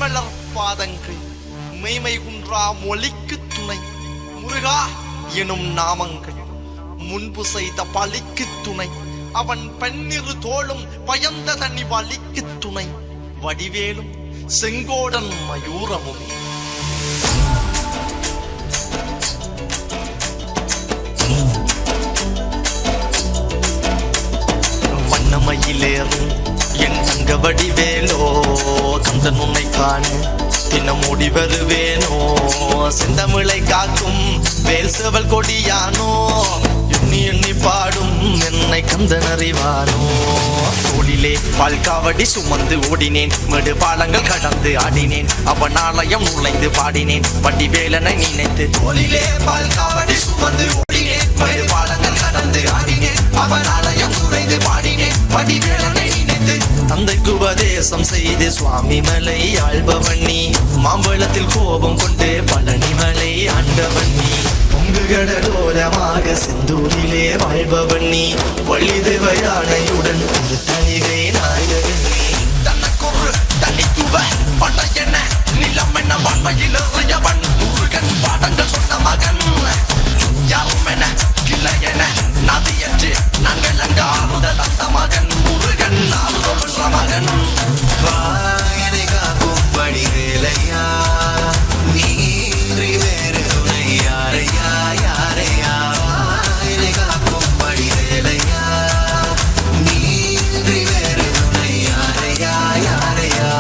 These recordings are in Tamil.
மென்மலர் பாதங்கள் மெய்மை குன்றா மொழிக்கு துணை முருகா எனும் நாமங்கள் முன்பு செய்த பழிக்கு துணை அவன் பன்னிரு தோளும் பயந்த தனி வலிக்கு துணை வடிவேலும் செங்கோடன் மயூரமும் வண்ணமயிலேறும் என் தங்க வடிவேலோ கந்தன் உன்னை காண தினம் ஓடி வருவேனோ செந்தமிழை காக்கும் வேல் செவல் கொடியானோ எண்ணி எண்ணி பாடும் என்னை கந்தன் அறிவானோ தோளிலே பால்காவடி சுமந்து ஓடினேன் மேடு பாலங்கள் கடந்து ஆடினேன் அவன் ஆலயம் நுழைந்து பாடினேன் வடிவேலனை நினைத்து தோளிலே பால்காவடி சுமந்து ஓடினேன் மேடு பாலங்கள் கடந்து ஆடினேன் அவன் ஆலயம் நுழைந்து பாடினேன் வடிவேலனை நினைத்து தந்தைக்கு உபதேசம் செய்து சுவாமி மலை ஆள்பவன் நீ மாம்பழத்தில் கோபம் கொண்டு பழனி மலை ஆண்டவன் நீ பொங்கு கடலோரமாக செந்தூரிலே வாழ்பவன் நீ வள்ளிதேவ யானையுடன் திருத்தணிகை நாயகன் நீ தனக்கொரு தனித்துவ படையென நிலம் என வன்மையில் இறையவன் முருகன் பாடங்கள் சொன்ன மகன் யாரும் என கிளை என நதியற்று நாங்கள் அங்க ஆறுத தந்த மகன் முருகன் ஆறுதல் மகன் வாயினை காக்கும் வடிவேலையா நீன்றி வேறு துணை யாரையா யாரையா வாயினை காக்கும் வடிவேலையா நீன்றி வேறு துணை யாரையா யாரையா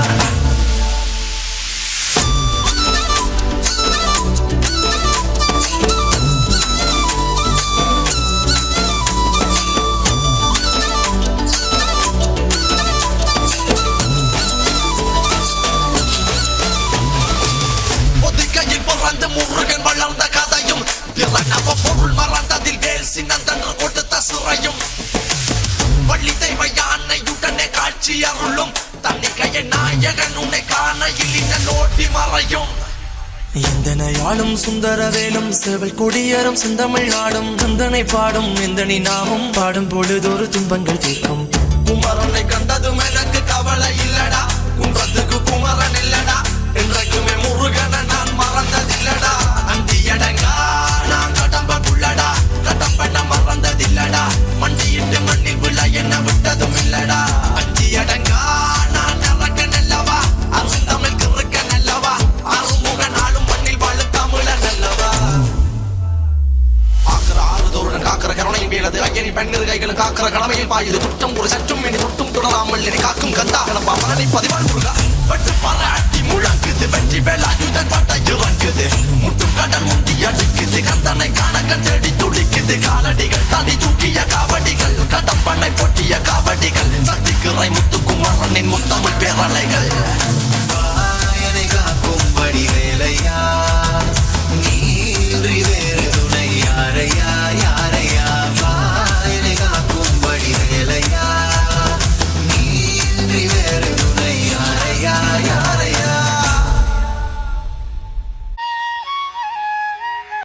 முருகன் வளர்ந்த கதையும் பிறனவ பொருள் மறந்ததில் வேல் சின்னந்தன்று கொடுத்த சிறையும் வள்ளி தெய்வ யானையுடனே காட்சி அருளும் தன்னிக்கைய நாயகன் உன்னை காண இல்லின நோட்டி மறையும் எந்தனையாளும் சுந்தரவேலும் சேவல் கொடியரும் செந்தமிழ் நாடும் நந்தனை பாடும் எந்தனி நாமும் பாடும் பொழுதொரு துன்பங்கள் தீர்க்கும் குமரனை கண்டதும் எனக்கு கவலை இல்லடா குன்றத்துக்கு குமரன் இல்லடா என்றைக்குமே முருகனை நான் மறந்ததில்லடா அந்தியடங்கா நான் கடம்புள்ளடா கடம்பன மறந்ததில்லடா மண்டியிட்டு மண்ணில் விழ என்ன விட்டதும் இல்லடா அந்தியடங்கா நான் இறக்கன் அல்லவா அருந்தமிழ் கிறுக்கன் அல்லவா அருமுகன் ஆளும் மண்ணில் வாழ தமிழன் அல்லவா ஆக்கிற ஆறுதோருடன் காக்கிற கருணையின் வேலது ஐயனி பெண்ணிரு கைகளும் காக்கிற கடமையில் பாயுது குற்றம் ஒரு சற்றும் இனி தொட்டும் தொடராமல் என்னை காக்கும் கந்தா கிளம்பா மரணி பதிவாள் முருகா பட்டு பாரு